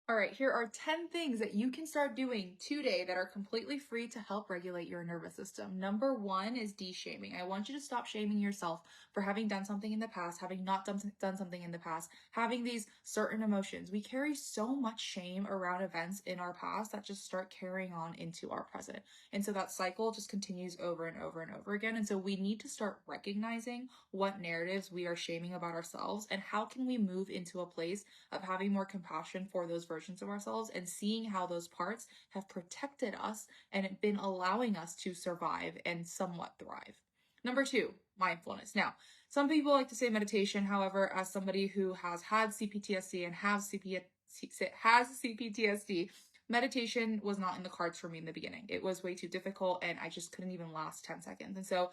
All right, here are 10 things that you can start doing today that are completely free to help regulate your nervous system. Number one is de-shaming. I want you to stop shaming yourself for having done something in the past, having not done something in the past, having these certain emotions. We carry so much shame around events in our past that just start carrying on into our present. And so that cycle just continues over and over and over again. And so we need to start recognizing what narratives we are shaming about ourselves and how can we move into a place of having more compassion for those versions of ourselves and seeing how those parts have protected us and been allowing us to survive and somewhat thrive. Number two, mindfulness. Now, some people like to say meditation. However, as somebody who has had CPTSD and has CPTSD, meditation was not in the cards for me in the beginning. It was way too difficult and I just couldn't even last 10 seconds. And so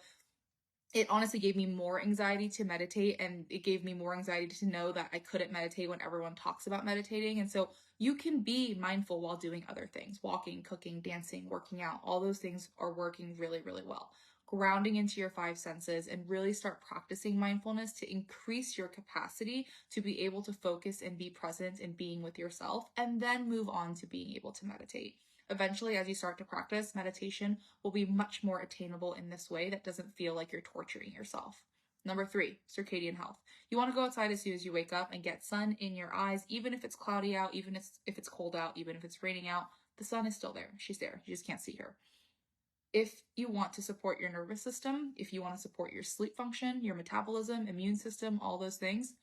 it honestly gave me more anxiety to meditate, and it gave me more anxiety to know that I couldn't meditate when everyone talks about meditating. And so you can be mindful while doing other things, walking, cooking, dancing, working out. All those things are working really, really well. Grounding into your five senses and really start practicing mindfulness to increase your capacity to be able to focus and be present in being with yourself, and then move on to being able to meditate. Eventually, as you start to practice, meditation will be much more attainable in this way that doesn't feel like you're torturing yourself. Number three, circadian health. You want to go outside as soon as you wake up and get sun in your eyes, even if it's cloudy out, even if it's cold out, even if it's raining out. The sun is still there. She's there. You just can't see her. If you want to support your nervous system, if you want to support your sleep function, your metabolism, immune system, all those things,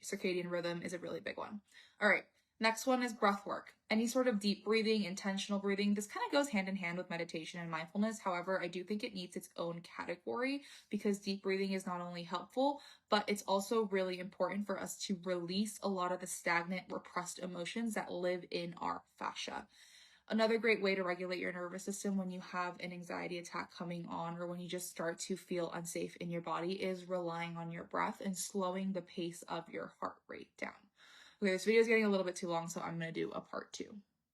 circadian rhythm is a really big one. All right. Next one is breath work. Any sort of deep breathing, intentional breathing. This kind of goes hand in hand with meditation and mindfulness. However, I do think it needs its own category because deep breathing is not only helpful, but it's also really important for us to release a lot of the stagnant, repressed emotions that live in our fascia. Another great way to regulate your nervous system when you have an anxiety attack coming on or when you just start to feel unsafe in your body is relying on your breath and slowing the pace of your heart rate down. Okay, this video is getting a little bit too long, so I'm going to do a part two.